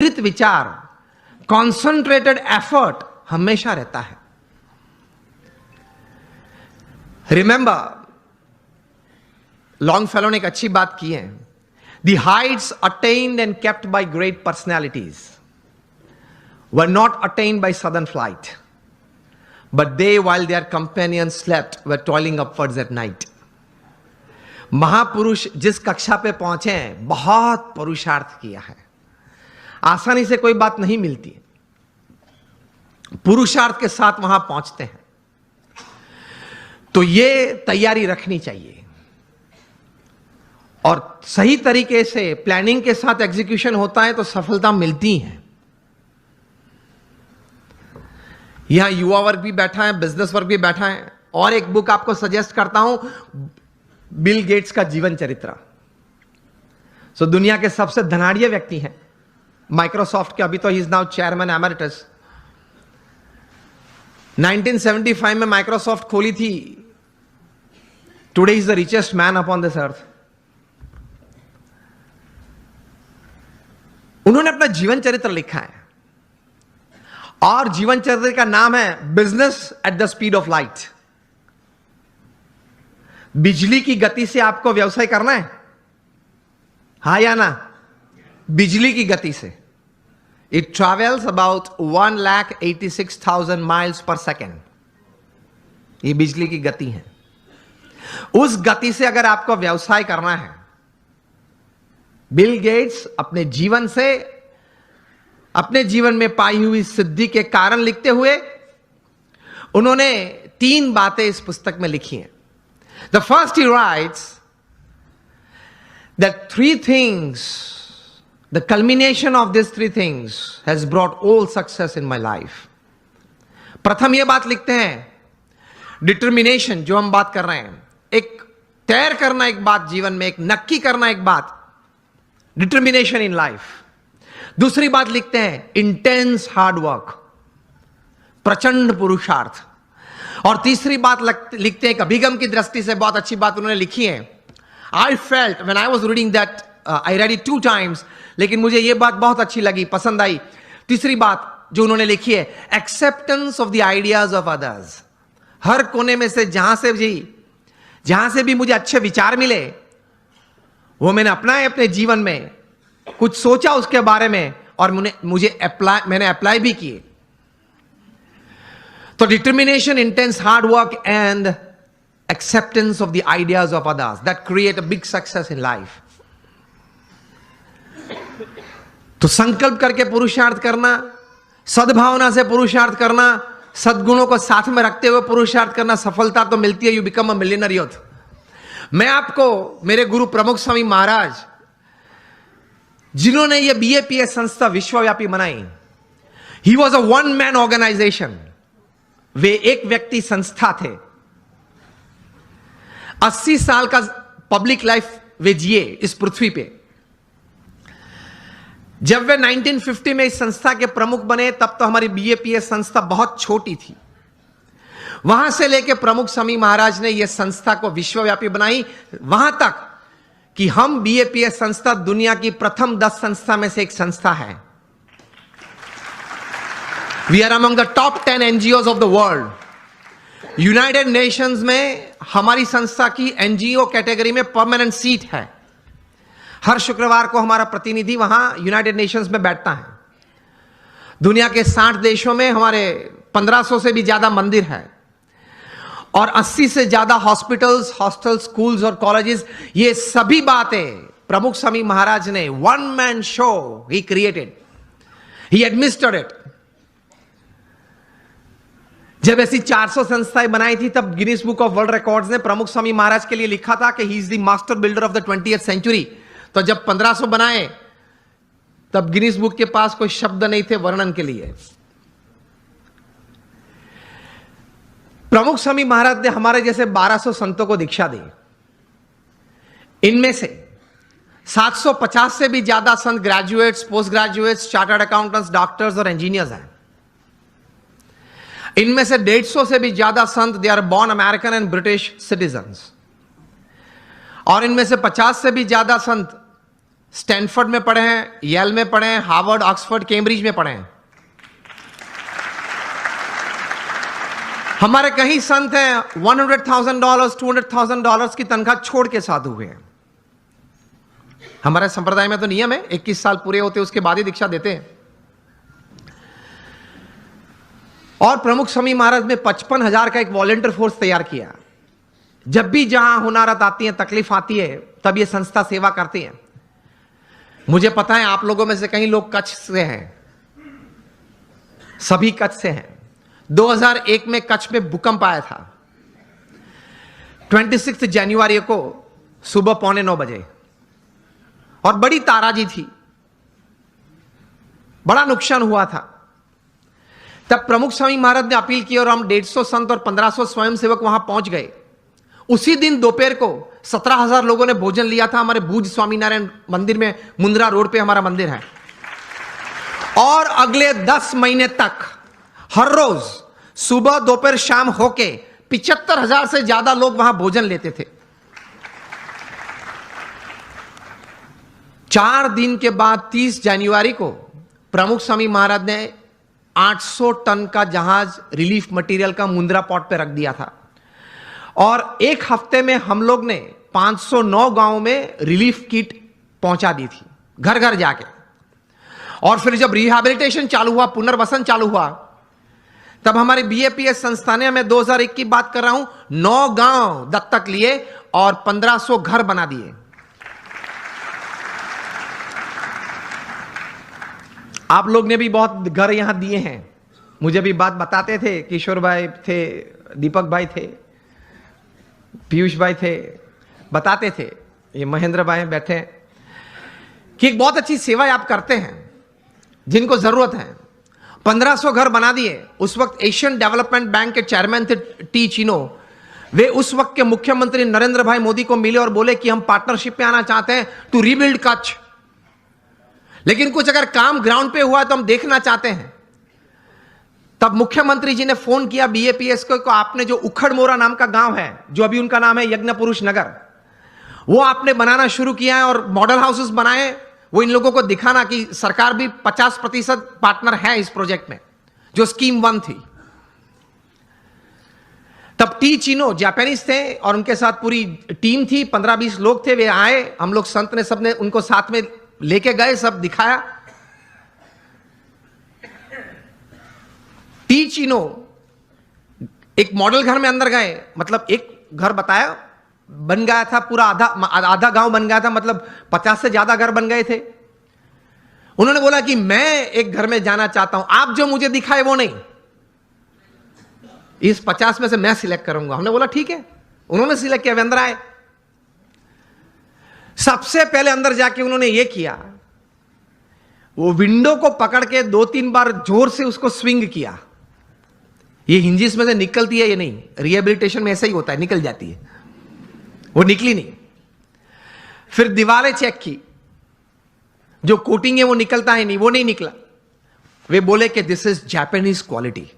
विचार, concentrated effort हमेशा रहता है। रिमेंबर, लॉन्गफेलो ने एक अच्छी बात की है, the heights attained and kept by great personalities were not attained by sudden flight, but they while their companions slept were toiling upwards at night. महापुरुष जिस कक्षा पे पहुंचे हैं, बहुत पुरुषार्थ किया है। आसानी से कोई बात नहीं मिलती, पुरुषार्थ के साथ वहां पहुंचते हैं। तो ये तैयारी रखनी चाहिए और सही तरीके से प्लानिंग के साथ एग्जीक्यूशन होता है तो सफलता मिलती है। यहां युवा वर्ग भी बैठा है, बिजनेस वर्ग भी बैठा है। और एक बुक आपको सजेस्ट करता हूं, बिल गेट्स का जीवन चरित्र। सो दुनिया के सबसे धनाढ़िया व्यक्ति हैं, माइक्रोसॉफ्ट के। अभी तो he is now chairman emeritus. 1975 में माइक्रोसॉफ्ट खोली थी। Today is the richest man upon this earth. उन्होंने अपना जीवन चरित्र लिखा है और जीवन चरित्र का नाम है business at the speed of light. बिजली की गति से आपको व्यवसाय करना है, हा या ना? बिजली की गति से। It travels about 1,86,000 miles per second. ये बिजली की गति है। उस गति से अगर आपको व्यवसाय करना है, बिल गेट्स अपने जीवन से, अपने जीवन में पाई हुई सिद्धि के कारण लिखते हुए उन्होंने 3 बातें इस पुस्तक में लिखी हैं। The first, he rights that 3 things, the culmination of these 3 things has brought all success in my life. प्रथम ये बात लिखते हैं, डिटर्मिनेशन, जो हम बात कर रहे हैं, एक तैर करना एक बात जीवन में, एक नक्की करना एक बात, डिटर्मिनेशन इन लाइफ। दूसरी बात लिखते हैं, इंटेंस हार्ड वर्क, प्रचंड पुरुषार्थ। और तीसरी बात लिखते हैं, एक अभिगम की दृष्टि से बहुत अच्छी बात उन्होंने लिखी है। I felt when I was reading that, I read it 2 times, लेकिन मुझे यह बात बहुत अच्छी लगी, पसंद आई। तीसरी बात जो उन्होंने लिखी है, acceptance of the ideas of others. हर कोने में से जहां से भी मुझे अच्छे विचार मिले, वो मैंने अपनाए अपने जीवन में, कुछ सोचा उसके बारे में और मैंने अप्लाई भी किए। तो determination, intense hard work and acceptance of the ideas of others, that create a big success in life. तो संकल्प करके पुरुषार्थ करना, सद्भावना से पुरुषार्थ करना, सद्गुणों को साथ में रखते हुए पुरुषार्थ करना, सफलता तो मिलती है। You become a millionaire youth. मैं आपको मेरे गुरु प्रमुख स्वामी महाराज, जिन्होंने ये BAPS संस्था विश्वव्यापी बनाई, he was a 1 man organisation. वे एक व्यक्ति संस्था थे। 80 साल का पब्लिक लाइफ वे जिए इस पृथ्वी पे। जब वे 1950 में इस संस्था के प्रमुख बने, तब तो हमारी BAPS संस्था बहुत छोटी थी। वहां से लेकर प्रमुख स्वामी महाराज ने यह संस्था को विश्वव्यापी बनाई, वहां तक कि हम BAPS संस्था दुनिया की प्रथम 10 संस्था में से एक संस्था है। We are among the top 10 NGOs of the world. United Nations में हमारी संस्था की NGO कैटेगरी में परमानेंट सीट है। हर शुक्रवार को हमारा प्रतिनिधि वहां यूनाइटेड नेशंस में बैठता है। दुनिया के 60 देशों में हमारे 1500 से भी ज्यादा मंदिर है और 80 से ज्यादा हॉस्पिटल्स, हॉस्टल, स्कूल्स और कॉलेजेस। ये सभी बातें प्रमुख स्वामी महाराज ने 1 man show he created, he administered it. जब ऐसी 400 संस्थाएं बनाई थी, तब Guinness book of world records ने प्रमुख स्वामी महाराज के लिए लिखा था कि he is the master builder of the 20th century। तो जब 1500 बनाए, तब गिनीज बुक के पास कोई शब्द नहीं थे वर्णन के लिए। प्रमुख स्वामी महाराज ने हमारे जैसे 1200 संतों को दीक्षा दी। इनमें से 750 से भी ज्यादा संत graduates, post graduates, chartered accountants, doctors और इंजीनियर्स हैं। इनमें से 150 से भी ज्यादा संत they are born American and British citizens. और इनमें से 50 से भी ज्यादा संत स्टैनफोर्ड में पढ़े हैं, येल में पढ़े हैं, हार्वर्ड, ऑक्सफोर्ड, कैम्ब्रिज में पढ़े हैं। हमारे कई संत हैं $100,000 $200,000 की तनख्वाह छोड़ के साधु हुए हैं। हमारे संप्रदाय में तो नियम है 21 साल पूरे होते उसके बाद ही दीक्षा देते हैं। और प्रमुख स्वामी महाराज ने 55,000 का एक वॉलंटियर फोर्स तैयार किया। जब भी जहां हुनारत आती है, तकलीफ आती है, तब ये संस्था सेवा करती है। मुझे पता है आप लोगों में से कई लोग कच्छ से हैं, सभी कच्छ से हैं। 2001 में कच्छ में भूकंप आया था, 26 जनवरी को सुबह 8:45 बजे, और बड़ी ताराजी थी, बड़ा नुकसान हुआ था। तब प्रमुख स्वामी महाराज ने अपील की और हम 150 संत और 1500 स्वयंसेवक वहां पहुंच गए। उसी दिन दोपहर को 17,000 लोगों ने भोजन लिया था। हमारे भूज स्वामीनारायण मंदिर में, मुंद्रा रोड पे हमारा मंदिर है। और अगले 10 महीने तक हर रोज सुबह दोपहर शाम होके 75,000 से ज्यादा लोग वहां भोजन लेते थे। 4 दिन के बाद 30 जनवरी को प्रमुख स्वामी महाराज ने 800 टन का जहाज रिलीफ मटेरियल का मुंद्रा पोर्ट पे रख दिया था। और एक हफ्ते में हम लोग ने 509 गांवों में रिलीफ किट पहुंचा दी थी, घर घर जाके। और फिर जब रिहैबिलिटेशन चालू हुआ, पुनर्वसन चालू हुआ, तब हमारे बीएपीएस संस्था ने, मैं 2001 की बात कर रहा हूं, 9 गांव दत्तक लिए और 1500 घर बना दिए। आप लोग ने भी बहुत घर यहां दिए हैं। मुझे भी बात बताते थे, किशोर भाई थे, दीपक भाई थे, पीयूष भाई थे, बताते थे, ये महेंद्र भाई बैठे हैं, कि एक बहुत अच्छी सेवा आप करते हैं जिनको जरूरत है। 1500 घर बना दिए। उस वक्त एशियन डेवलपमेंट बैंक के चेयरमैन थे टी चिनो। वे उस वक्त के मुख्यमंत्री नरेंद्र भाई मोदी को मिले और बोले कि हम पार्टनरशिप में आना चाहते हैं टू रीबिल्ड कच्छ, लेकिन कुछ अगर काम ग्राउंड पे हुआ तो हम देखना चाहते हैं। तब मुख्यमंत्री जी ने फोन किया बीएपीएस को, आपने जो उखड़ मोरा नाम का गांव है, जो अभी उनका नाम है यज्ञ पुरुष नगर, वो आपने बनाना शुरू किया है और मॉडल हाउसेस बनाए। वो इन लोगों को दिखाना कि सरकार भी 50% पार्टनर है इस प्रोजेक्ट में, जो स्कीम 1 थी। तब टी चिनो जापानीज थे और उनके साथ पूरी टीम थी, 15-20 लोग थे। वे आए, हम लोग संत ने सबने उनको साथ में लेके गए, सब दिखाया। टी चिनो एक मॉडल घर में अंदर गए, मतलब एक घर बताया, बन गया था पूरा, आधा गांव बन गया था, मतलब 50 से ज्यादा घर बन गए थे। उन्होंने बोला कि मैं एक घर में जाना चाहता हूं, आप जो मुझे दिखाए वो नहीं, इस 50 में से मैं सिलेक्ट करूंगा। हमने बोला ठीक है। उन्होंने सिलेक्ट किया, वे अंदर आए। सबसे पहले अंदर जाके उन्होंने ये किया, वो विंडो को पकड़ के 2-3 बार जोर से उसको स्विंग किया। ये हिंजिस में से निकलती है, ये नहीं, रिहेबिलिटेशन में ऐसा ही होता है, निकल जाती है, वो निकली नहीं। फिर दीवारें चेक की, जो कोटिंग है वो निकलता है नहीं, वो नहीं निकला। वे बोले कि दिस इज जापानीज क्वालिटी।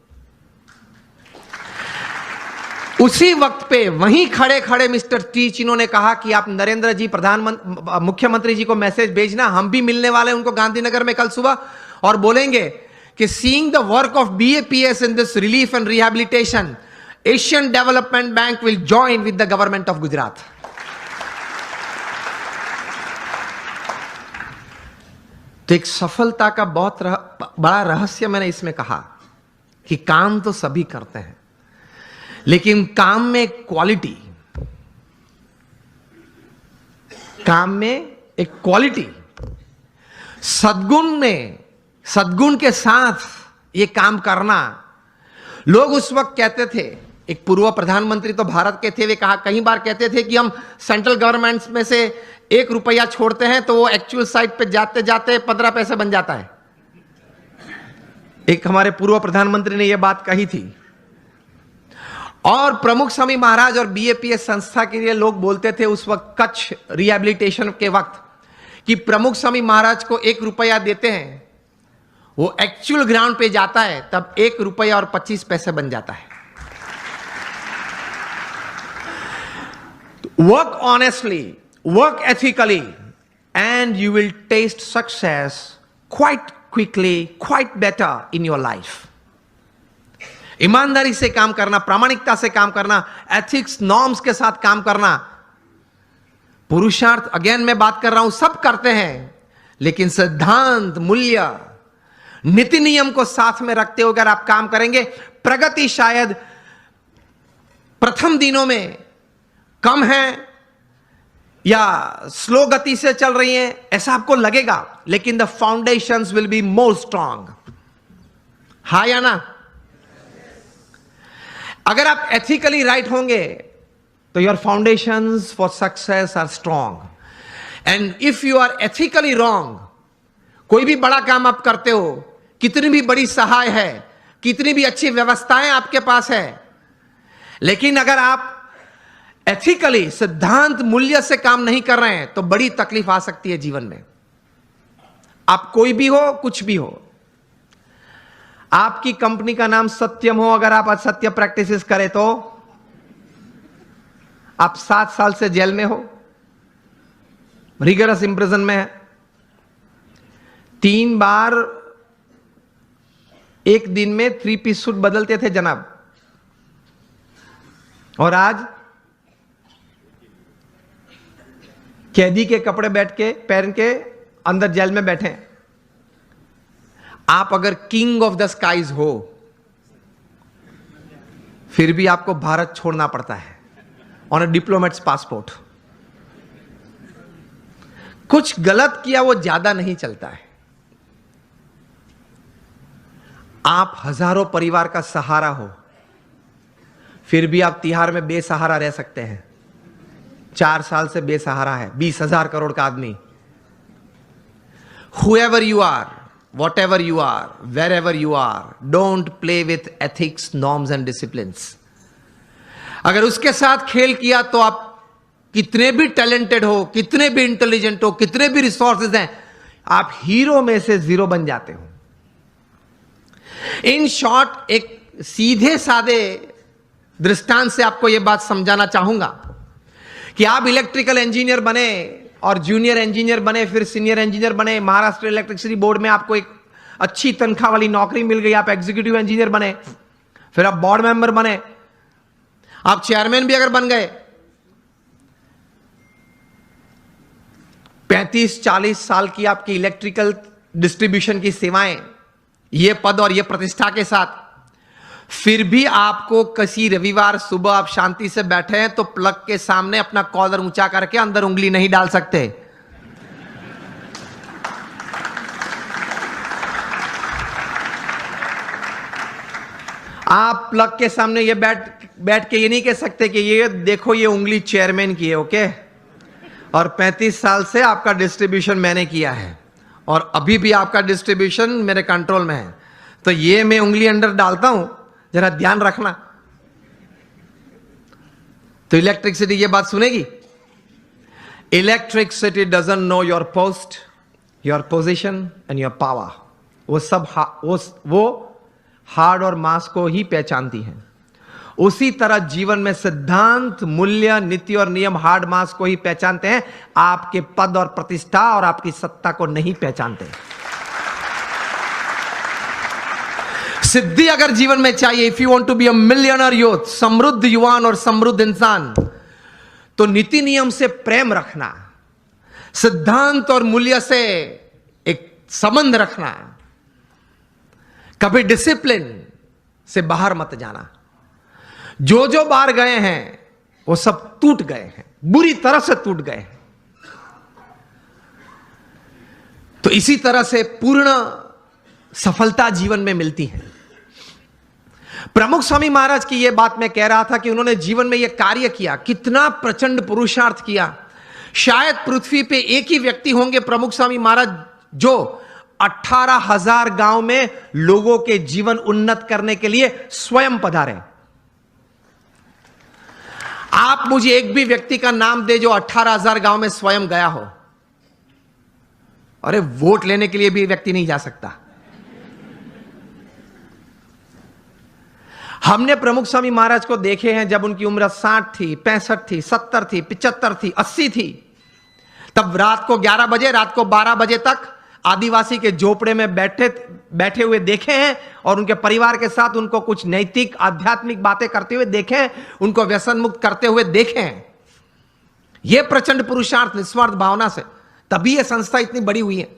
उसी वक्त पे वहीं खड़े खड़े मिस्टर टी चिनो ने कहा कि आप नरेंद्र जी मुख्यमंत्री जी को मैसेज भेजना, हम भी मिलने वाले हैं उनको गांधीनगर में कल सुबह, और बोलेंगे कि seeing the work of BAPS in this relief and rehabilitation, Asian development bank will join with the government of Gujarat. तो एक सफलता का बहुत बड़ा रहस्य मैंने इसमें कहा कि काम तो सभी करते हैं, लेकिन काम में क्वालिटी, काम में एक क्वालिटी, सद्गुण के साथ ये काम करना। लोग उस वक्त कहते थे, एक पूर्व प्रधानमंत्री तो भारत के थे, वे कई बार कहते थे कि हम सेंट्रल गवर्नमेंट में से 1 रुपया छोड़ते हैं तो वो एक्चुअल साइट पे जाते जाते 15 पैसे बन जाता है। एक हमारे पूर्व प्रधानमंत्री ने यह बात कही थी। और प्रमुख स्वामी महाराज और बीएपीएस संस्था के लिए लोग बोलते थे उस वक्त कच्छ रिहैबिलिटेशन के वक्त कि प्रमुख स्वामी महाराज को 1 रुपया देते हैं, वो एक्चुअल ग्राउंड पे जाता है तब 1 रुपया और 25 पैसे बन जाता है। Work honestly, work ethically and you will taste success quite quickly, quite better in your life. ईमानदारी से काम करना, प्रामाणिकता से काम करना, एथिक्स नॉर्म्स के साथ काम करना, पुरुषार्थ अगेन मैं बात कर रहा हूं, सब करते हैं, लेकिन सिद्धांत, मूल्य, नीति नियम को साथ में रखते हुए अगर आप काम करेंगे, प्रगति शायद प्रथम दिनों में कम है या स्लो गति से चल रही है ऐसा आपको लगेगा, लेकिन the foundations will be more strong. हा या ना? अगर आप एथिकली राइट होंगे तो your foundations for success are strong. And if you are ethically wrong, कोई भी बड़ा काम आप करते हो, कितनी भी बड़ी सहाय है, कितनी भी अच्छी व्यवस्थाएं आपके पास है, लेकिन अगर आप एथिकली सिद्धांत मूल्य से काम नहीं कर रहे हैं तो बड़ी तकलीफ आ सकती है जीवन में. आप कोई भी हो, कुछ भी हो, आपकी कंपनी का नाम सत्यम हो, अगर आप असत्य प्रैक्टिसेस करें तो आप 7 साल से जेल में हो, रिगरस इंप्रिजन में है. 3 बार एक दिन में 3 पीस सूट बदलते थे जनाब, और आज कैदी के कपड़े बैठ के पहन के अंदर जेल में बैठे. आप अगर किंग ऑफ द स्काईज हो, फिर भी आपको भारत छोड़ना पड़ता है ऑन अ डिप्लोमेट्स पासपोर्ट. कुछ गलत किया वो ज्यादा नहीं चलता है. आप हजारों परिवार का सहारा हो, फिर भी आप तिहाड़ में बेसहारा रह सकते हैं. 4 साल से बेसहारा है 20,000 करोड़ का आदमी. Whoever you are, whatever you are, wherever you are, don't play with ethics, norms and disciplines. अगर उसके साथ खेल किया तो आप कितने भी टैलेंटेड हो, कितने भी इंटेलिजेंट हो, कितने भी रिसोर्सेज हैं, आप हीरो में से 0 बन जाते हो. इन शॉर्ट, एक सीधे सादे दृष्टांत से आपको यह बात समझाना चाहूंगा कि आप इलेक्ट्रिकल इंजीनियर बने और जूनियर इंजीनियर बने, फिर सीनियर इंजीनियर बने, महाराष्ट्र इलेक्ट्रिसिटी बोर्ड में आपको एक अच्छी तनख्वाह वाली नौकरी मिल गई, आप एग्जीक्यूटिव इंजीनियर बने, फिर आप बोर्ड मेंबर बने, आप चेयरमैन भी अगर बन गए, 35-40 साल की आपकी इलेक्ट्रिकल डिस्ट्रीब्यूशन की सेवाएं, ये पद और ये प्रतिष्ठा के साथ, फिर भी आपको किसी रविवार सुबह आप शांति से बैठे हैं तो प्लग के सामने अपना कॉलर ऊंचा करके अंदर उंगली नहीं डाल सकते. आप प्लग के सामने ये बैठ के ये नहीं कह सकते कि ये देखो ये उंगली चेयरमैन की है, ओके, और 35 साल से आपका डिस्ट्रीब्यूशन मैंने किया है और अभी भी आपका डिस्ट्रीब्यूशन मेरे कंट्रोल में है, तो ये मैं उंगली अंदर डालता हूं, जरा ध्यान रखना. तो इलेक्ट्रिसिटी ये बात सुनेगी. Electricity doesn't know your post, your position and your power. वो सब वो हार्ड और मास को ही पहचानती है. उसी तरह जीवन में सिद्धांत, मूल्य, नीति और नियम हार्ड मास को ही पहचानते हैं, आपके पद और प्रतिष्ठा और आपकी सत्ता को नहीं पहचानते. सिद्धि अगर जीवन में चाहिए, if you want to be a millionaire youth, समृद्ध युवान और समृद्ध इंसान, तो नीति नियम से प्रेम रखना, सिद्धांत और मूल्य से एक संबंध रखना, कभी डिसिप्लिन से बाहर मत जाना. जो बाहर गए हैं वो सब टूट गए हैं, बुरी तरह से टूट गए हैं. तो इसी तरह से पूर्ण सफलता जीवन में मिलती है. प्रमुख स्वामी महाराज की यह बात मैं कह रहा था कि उन्होंने जीवन में यह कार्य किया, कितना प्रचंड पुरुषार्थ किया. शायद पृथ्वी पे एक ही व्यक्ति होंगे प्रमुख स्वामी महाराज जो 18,000 गांव में लोगों के जीवन उन्नत करने के लिए स्वयं पधारे. आप मुझे एक भी व्यक्ति का नाम दे जो 18,000 गांव में स्वयं गया हो. अरे वोट लेने के लिए भी व्यक्ति नहीं जा सकता. हमने प्रमुख स्वामी महाराज को देखे हैं जब उनकी उम्र 60 थी, 65 थी, 70 थी, 75 थी, 80 थी, तब रात को 11 बजे, रात को 12 बजे तक आदिवासी के झोपड़े में बैठे हुए देखे हैं और उनके परिवार के साथ उनको कुछ नैतिक आध्यात्मिक बातें करते हुए देखे हैं, उनको व्यसन मुक्त करते हुए देखे हैं। यह प्रचंड पुरुषार्थ निस्वार्थ भावना से, तभी यह संस्था इतनी बड़ी हुई है।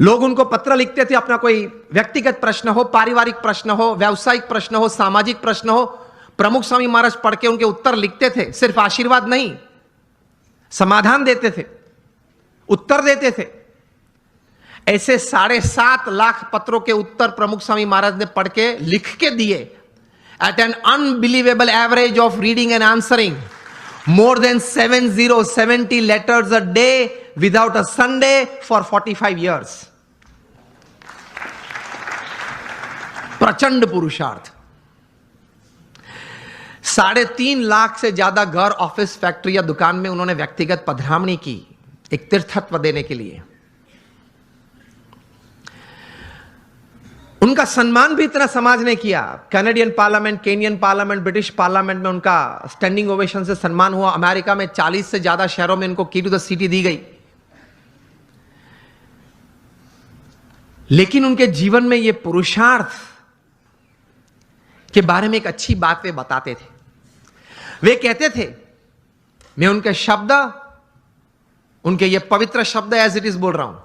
लोग उनको पत्र लिखते थे, अपना कोई व्यक्तिगत प्रश्न हो, पारिवारिक प्रश्न हो, व्यावसायिक प्रश्न हो, सामाजिक प्रश्न हो, प्रमुख स्वामी महाराज पढ़ के उनके उत्तर लिखते थे। सिर्फ आशीर्वाद नहीं, समाधान देते थे, उत्तर देते थे। ऐसे 7.5 लाख पत्रों के उत्तर प्रमुख स्वामी महाराज ने पढ़ के लिख के दिए। At an unbelievable average of reading and answering more than 70 letters a day without a Sunday for 45 years. प्रचंड पुरुषार्थ। 3.5 लाख से ज्यादा घर, ऑफिस, फैक्ट्री या दुकान में उन्होंने व्यक्तिगत पधरामणी की, एक तीर्थत्व देने के लिए। उनका सम्मान भी इतना समाज ने किया। Canadian parliament, Kenyon parliament, British parliament में उनका स्टैंडिंग ओवेशन से सम्मान हुआ। अमेरिका में 40 से ज्यादा शहरों में उनको की टू द सिटी दी गई। लेकिन उनके जीवन में यह पुरुषार्थ के बारे में एक अच्छी बात वे बताते थे। वे कहते थे, मैं उनके शब्द, उनके ये पवित्र शब्द एज इट इज बोल रहा हूं।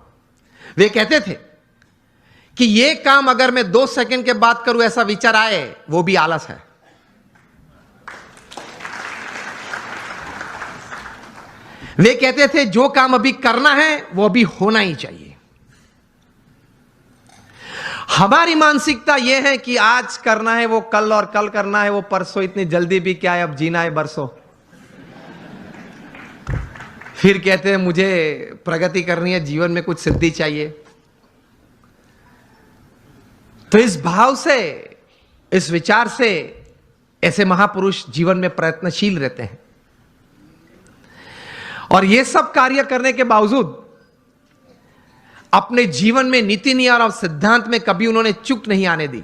वे कहते थे कि ये काम अगर मैं 2 सेकंड के बाद करूं, ऐसा विचार आए, वो भी आलस है। वे कहते थे जो काम अभी करना है वो अभी होना ही चाहिए। हमारी मानसिकता यह है कि आज करना है वो कल, और कल करना है वो परसों। इतनी जल्दी भी क्या है, अब जीना है बरसों। फिर कहते हैं मुझे प्रगति करनी है, जीवन में कुछ सिद्धि चाहिए। तो इस भाव से, इस विचार से ऐसे महापुरुष जीवन में प्रयत्नशील रहते हैं। और ये सब कार्य करने के बावजूद अपने जीवन में नीति नियम और सिद्धांत में कभी उन्होंने चूक नहीं आने दी।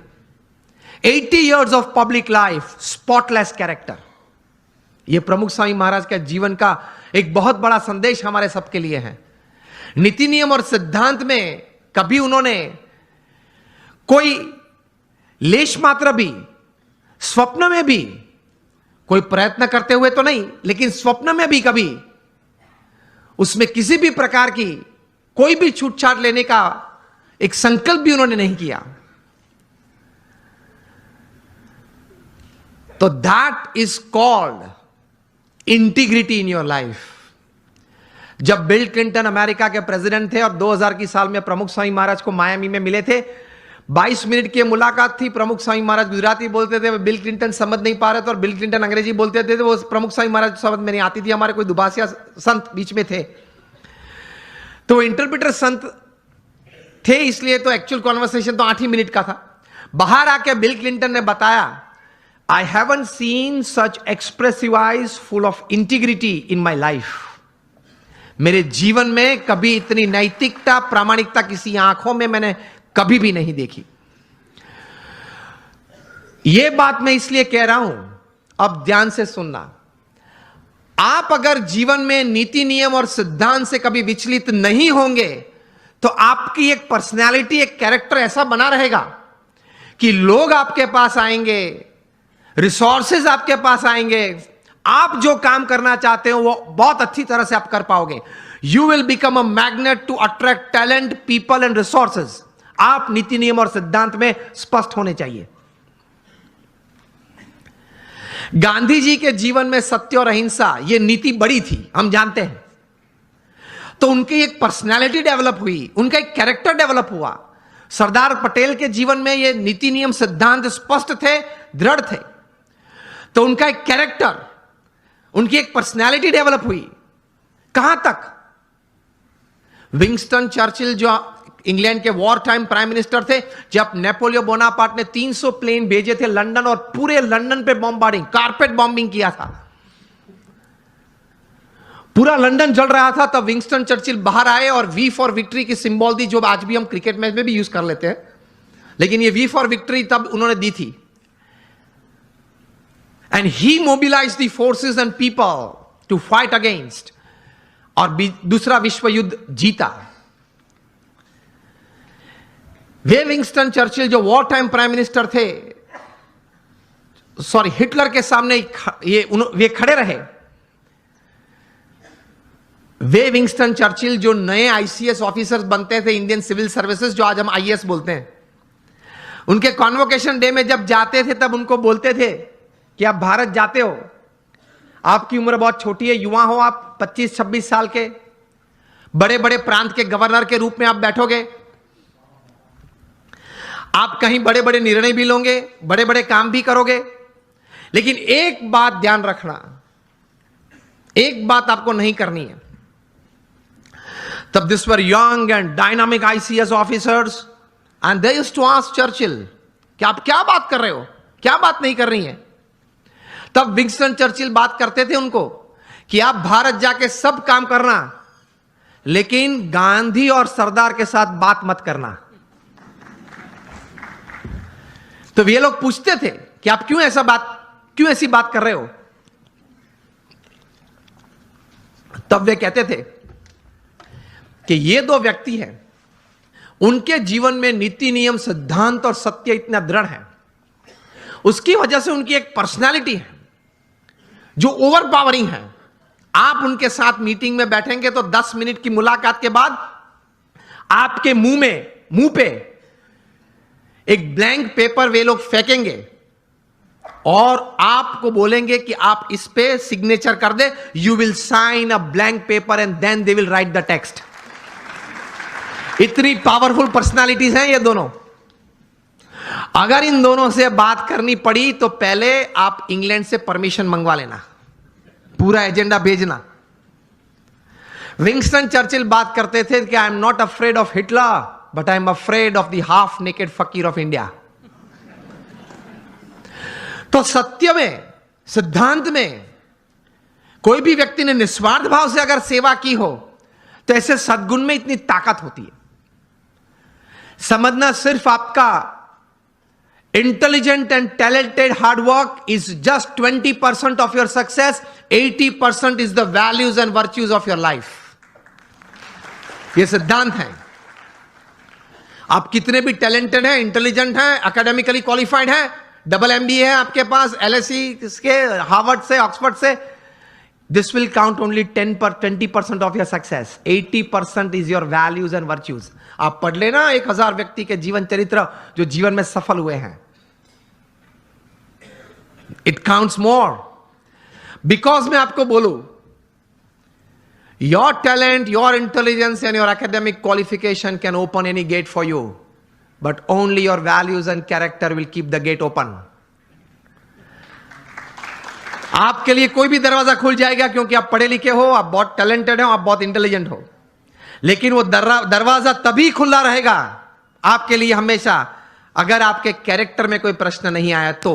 80 years of public life, spotless character. यह प्रमुख स्वामी महाराज के जीवन का एक बहुत बड़ा संदेश हमारे सबके लिए है। नीति नियम और सिद्धांत में कभी उन्होंने कोई लेश मात्र भी, स्वप्न में भी कोई प्रयत्न करते हुए तो नहीं, लेकिन स्वप्न में भी कभी उसमें किसी भी प्रकार की कोई भी छूटछाट लेने का एक संकल्प भी उन्होंने नहीं किया। तो that is called integrity in your life. जब बिल क्लिंटन अमेरिका के प्रेसिडेंट थे और 2000 की साल में प्रमुख स्वामी महाराज को मायामी में मिले थे, 22 मिनट की मुलाकात थी। प्रमुख स्वामी महाराज गुजराती बोलते थे, बिल क्लिंटन समझ नहीं पा रहे थे, और बिल क्लिंटन अंग्रेजी बोलते थे, तो वो प्रमुख स्वामी महाराज समझ में नहीं आती थी। हमारे कोई दुभाषिया संत बीच में थे, तो वो इंटरप्रेटर संत थे, इसलिए तो एक्चुअल कॉन्वर्सेशन तो 8 ही मिनट का था। बाहर आके बिल क्लिंटन ने बताया, I haven't seen such expressive eyes full of integrity in my life. मेरे जीवन में कभी इतनी नैतिकता, प्रामाणिकता किसी आंखों में मैंने कभी भी नहीं देखी। यह बात मैं इसलिए कह रहा हूं, अब ध्यान से सुनना। आप अगर जीवन में नीति नियम और सिद्धांत से कभी विचलित नहीं होंगे, तो आपकी एक पर्सनैलिटी, एक कैरेक्टर ऐसा बना रहेगा कि लोग आपके पास आएंगे, रिसोर्सेज आपके पास आएंगे, आप जो काम करना चाहते हो वो बहुत अच्छी तरह से आप कर पाओगे। You will become a magnet to attract talent, people and resources. आप नीति नियम और सिद्धांत में स्पष्ट होने चाहिए। गांधी जी के जीवन में सत्य और अहिंसा ये नीति बड़ी थी, हम जानते हैं। तो उनकी एक पर्सनालिटी डेवलप हुई, उनका एक कैरेक्टर डेवलप हुआ। सरदार पटेल के जीवन में ये नीति नियम सिद्धांत स्पष्ट थे, दृढ़ थे। तो उनका एक कैरेक्टर, उनकी एक पर्सनालिटी डेवलप हुई। कहां तक? विंस्टन चर्चिल जो इंग्लैंड के वॉर टाइम प्राइम मिनिस्टर थे, जब नेपोलियन बोनापार्ट ने 300 प्लेन भेजे थे लंदन, और पूरे लंदन पे बॉम्बार्डिंग, कारपेट बॉम्बिंग किया था, पूरा लंदन जल रहा था, तब विंस्टन चर्चिल बाहर आए और वी फॉर विक्ट्री की सिंबल दी, जो आज भी हम क्रिकेट मैच में भी यूज कर लेते हैं, लेकिन ये वी फॉर विक्ट्री तब उन्होंने दी थी। and he mobilized the forces and people to fight against, और दूसरा विश्व युद्ध जीता। वे विंस्टन चर्चिल जो वॉर टाइम प्राइम मिनिस्टर थे, सॉरी हिटलर के सामने वे खड़े रहे। वे विंस्टन चर्चिल जो नए आईसीएस ऑफिसर्स बनते थे इंडियन सिविल सर्विसेज, जो आज हम आईएएस बोलते हैं, उनके कॉन्वोकेशन डे में जब जाते थे तब उनको बोलते थे कि आप भारत जाते हो, आपकी उम्र बहुत छोटी है, युवा हो आप, 25-26 साल के, बड़े बड़े प्रांत के गवर्नर के रूप में आप बैठोगे, आप कहीं बड़े बड़े निर्णय भी लोगे, बड़े बड़े काम भी करोगे, लेकिन एक बात ध्यान रखना, एक बात आपको नहीं करनी है। तब this were young and dynamic ICS officers and they used to ask Churchill कि आप क्या बात कर रहे हो, क्या बात नहीं कर रही हैं। तब विंस्टन चर्चिल बात करते थे उनको कि आप भारत जाके सब काम करना, लेकिन गांधी और सरदार के साथ बात मत करना। तो वे लोग पूछते थे कि आप क्यों ऐसी बात कर रहे हो। तब वे कहते थे कि ये दो व्यक्ति हैं, उनके जीवन में नीति नियम सिद्धांत और सत्य इतना दृढ़ है, उसकी वजह से उनकी एक पर्सनालिटी है जो ओवर पावरिंग है। आप उनके साथ मीटिंग में बैठेंगे तो 10 मिनट की मुलाकात के बाद आपके मुंह पे एक ब्लैंक पेपर वे लोग फेंकेंगे और आपको बोलेंगे कि आप इस पे सिग्नेचर कर दे, you will sign a blank paper and then they will write the text. इतनी पावरफुल पर्सनालिटीज हैं ये दोनों। अगर इन दोनों से बात करनी पड़ी तो पहले आप इंग्लैंड से परमिशन मंगवा लेना, पूरा एजेंडा भेजना। विंस्टन चर्चिल बात करते थे कि I am not afraid of Hitler but I am afraid of the half naked फकीर ऑफ इंडिया। तो सत्य में, सिद्धांत में कोई भी व्यक्ति ने निस्वार्थ भाव से अगर सेवा की हो तो ऐसे सद्गुण में इतनी ताकत होती है। समझना, सिर्फ आपका intelligent and talented hard work is just 20% of your success, 80% is the values and virtues of your life. यह सिद्धांत है। आप कितने भी टैलेंटेड हैं, इंटेलिजेंट हैं, एकेडमिकली क्वालिफाइड हैं, डबल एमबीए है आपके पास, एलएसई के, हार्वर्ड से, ऑक्सफोर्ड से, this will count only 20% of your success. 80% is your values and virtues. आप पढ़ लेना 1000 व्यक्ति के जीवन चरित्र जो जीवन में सफल हुए हैं। It counts more. Because मैं आपको बोलूं, your talent, your intelligence and your academic qualification can open any gate for you, but only your values and character will keep the gate open. आपके लिए कोई भी दरवाजा खुल जाएगा क्योंकि आप पढ़े लिखे हो, आप बहुत टैलेंटेड हो, आप बहुत इंटेलिजेंट हो, लेकिन वो दरवाजा तभी खुला रहेगा आपके लिए हमेशा अगर आपके कैरेक्टर में कोई प्रश्न नहीं आया तो।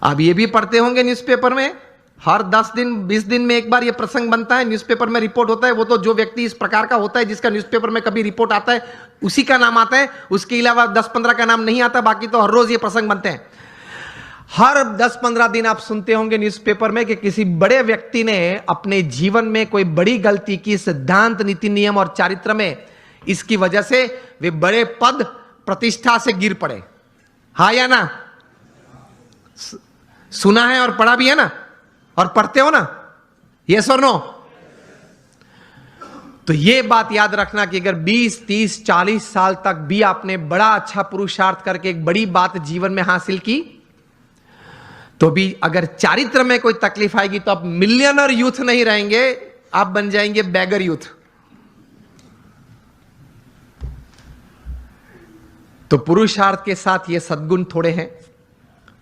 आप ये भी पढ़ते होंगे न्यूज़पेपर में, हर 10 दिन 20 दिन में एक बार ये प्रसंग बनता है, न्यूज़पेपर में रिपोर्ट होता है। वो तो जो व्यक्ति इस प्रकार का होता है जिसका न्यूज़पेपर में कभी रिपोर्ट आता है उसी का नाम आता है, उसके अलावा 10-15 का नाम नहीं आता, बाकी तो हर रोज ये प्रसंग बनते हैं। हर 10-15 दिन आप सुनते होंगे न्यूज़पेपर में कि किसी बड़े व्यक्ति ने अपने जीवन में कोई बड़ी गलती की, सिद्धांत, नीति नियम और चारित्र में, इसकी वजह से वे बड़े पद प्रतिष्ठा से गिर पड़े। हाँ या ना? सुना है और पढ़ा भी है ना, और पढ़ते हो ना, यस और नो? तो ये बात याद रखना कि अगर 20, 30, 40 साल तक भी आपने बड़ा अच्छा पुरुषार्थ करके एक बड़ी बात जीवन में हासिल की, तो भी अगर चारित्र में कोई तकलीफ आएगी तो आप मिलियनर यूथ नहीं रहेंगे, आप बन जाएंगे बैगर यूथ। तो पुरुषार्थ के साथ ये सद्गुण थोड़े हैं,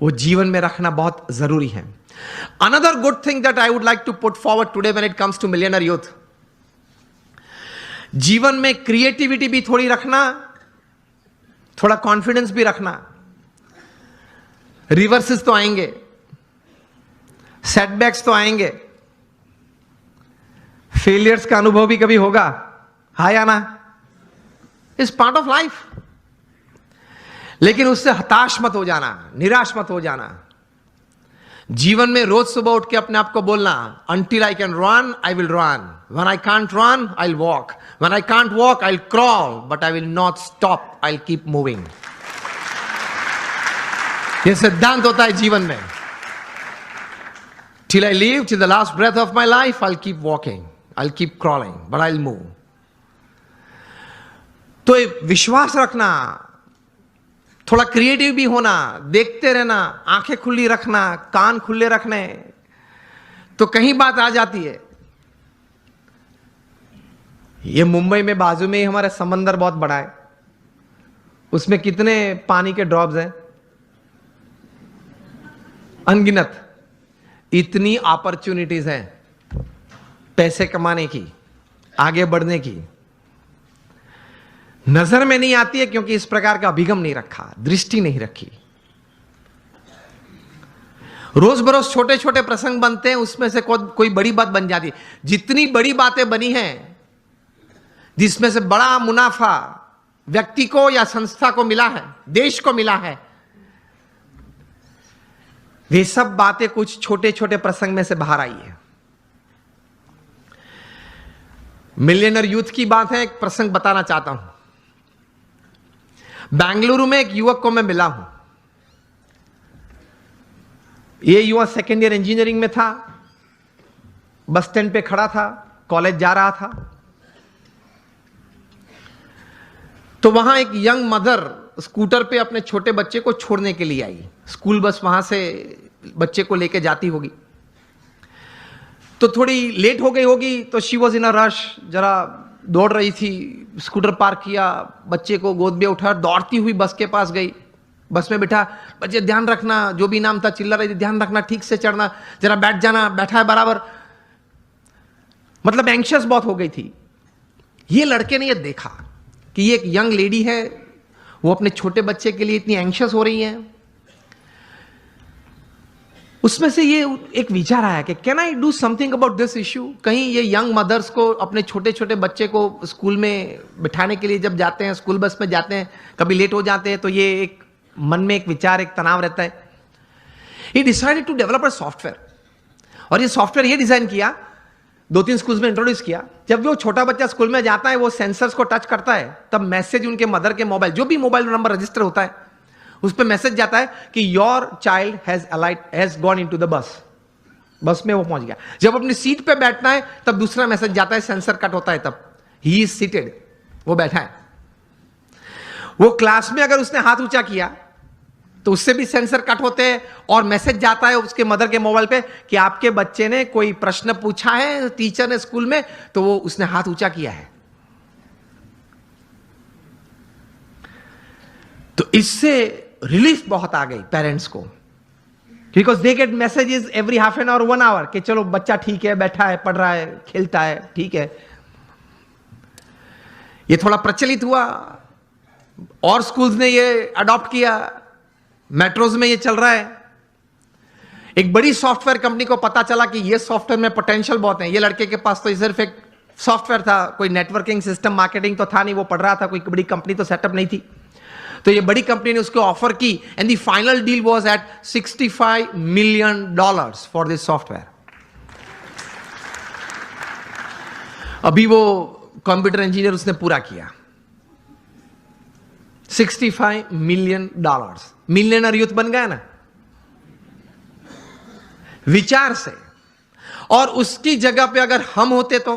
वो जीवन में रखना बहुत जरूरी है। Another good thing that I would like to put forward today when it comes to millionaire youth, जीवन में क्रिएटिविटी भी थोड़ी रखना, थोड़ा कॉन्फिडेंस भी रखना। रिवर्सेस तो आएंगे, सेटबैक्स तो आएंगे, फेलियर्स का अनुभव भी कभी होगा, हाँ या ना? Is part of life. लेकिन उससे हताश मत हो जाना, निराश मत हो जाना। जीवन में रोज सुबह उठ के अपने आप को बोलना, until I can run, I will run. When I can't run, I'll walk. When I can't walk, I'll crawl, but I will not stop. I'll keep moving. यह सिद्धांत होता है जीवन में। Till I live, till the last breath of my life, I'll keep walking. I'll keep crawling, but I'll move. तो विश्वास रखना, थोड़ा क्रिएटिव भी होना, देखते रहना, आंखें खुली रखना, कान खुले रखने, तो कहीं बात आ जाती है। ये मुंबई में बाजू में ही हमारा समंदर बहुत बड़ा है, उसमें कितने पानी के ड्रॉप्स हैं, अनगिनत। इतनी अपॉर्चुनिटीज हैं पैसे कमाने की, आगे बढ़ने की, नजर में नहीं आती है क्योंकि इस प्रकार का अभिगम नहीं रखा, दृष्टि नहीं रखी। रोज बरोज छोटे छोटे प्रसंग बनते हैं, उसमें से कोई बड़ी बात बन जाती है। जितनी बड़ी बातें बनी हैं, जिसमें से बड़ा मुनाफा व्यक्ति को या संस्था को मिला है, देश को मिला है, वे सब बातें कुछ छोटे छोटे प्रसंग में से बाहर आई है। मिलियनर यूथ की बात है, एक प्रसंग बताना चाहता हूं। बेंगलुरु में एक युवक को मैं मिला हूं। यह युवक सेकेंड ईयर इंजीनियरिंग में था, बस स्टैंड पे खड़ा था, कॉलेज जा रहा था। तो वहां एक यंग मदर स्कूटर पे अपने छोटे बच्चे को छोड़ने के लिए आई। स्कूल बस वहां से बच्चे को लेके जाती होगी, तो थोड़ी लेट हो गई होगी, तो she was in a rush, जरा दौड़ रही थी। स्कूटर पार्क किया, बच्चे को गोद में उठा, दौड़ती हुई बस के पास गई, बस में बिठा, बच्चे ध्यान रखना, जो भी नाम था चिल्ला रही थी, ध्यान रखना, ठीक से चढ़ना, जरा बैठ जाना, बैठा है बराबर। मतलब एंग्शियस बहुत हो गई थी। ये लड़के ने ये देखा कि ये एक यंग लेडी है, वो अपने छोटे बच्चे के लिए इतनी एंग्शियस हो रही है। उसमें से ये एक विचार आया कि can I do something about this issue. कहीं ये यंग मदर्स को अपने छोटे छोटे बच्चे को स्कूल में बिठाने के लिए जब जाते हैं, स्कूल बस में जाते हैं, कभी लेट हो जाते हैं, तो ये एक मन में एक विचार, एक तनाव रहता है। He decided to develop a software, और ये सॉफ्टवेयर ये डिजाइन किया, 2-3 स्कूल्स में इंट्रोड्यूस किया। जब वो छोटा बच्चा स्कूल में जाता है, वो सेंसर्स को टच करता है, तब मैसेज उनके मदर के मोबाइल, जो भी मोबाइल नंबर रजिस्टर होता है, उस पर मैसेज जाता है कि your child has gone into the bus. बस में वो पहुंच गया। जब अपनी सीट पे बैठना है, तब दूसरा मैसेज जाता है, सेंसर कट होता है, तब ही इज सीटेड, वो बैठा है। वो क्लास में अगर उसने हाथ ऊंचा किया तो उससे भी सेंसर कट होते हैं, और मैसेज जाता है उसके मदर के मोबाइल पे कि आपके बच्चे ने कोई प्रश्न पूछा है टीचर ने स्कूल में, तो वो उसने हाथ ऊंचा किया है। तो इससे रिलीफ बहुत आ गई पेरेंट्स को, because they get messages every half an hour, 1 hour, कि चलो बच्चा ठीक है, बैठा है, पढ़ रहा है, खेलता है, ठीक है। ये थोड़ा प्रचलित हुआ और स्कूल्स ने ये अडॉप्ट किया, मेट्रोज में ये चल रहा है। एक बड़ी सॉफ्टवेयर कंपनी को पता चला कि ये सॉफ्टवेयर में पोटेंशियल बहुत है। ये लड़के के पास तो सिर्फ एक सॉफ्टवेयर था, कोई नेटवर्किंग सिस्टम, मार्केटिंग तो था नहीं, वो पढ़ रहा था, कोई बड़ी कंपनी तो सेटअप नहीं थी। तो ये बड़ी कंपनी ने उसको ऑफर की, and the final deal was at $65 million for this software. अभी वो कंप्यूटर इंजीनियर उसने पूरा किया, $65 million। मिलियनर यूथ बन गया ना विचार से। और उसकी जगह पे अगर हम होते तो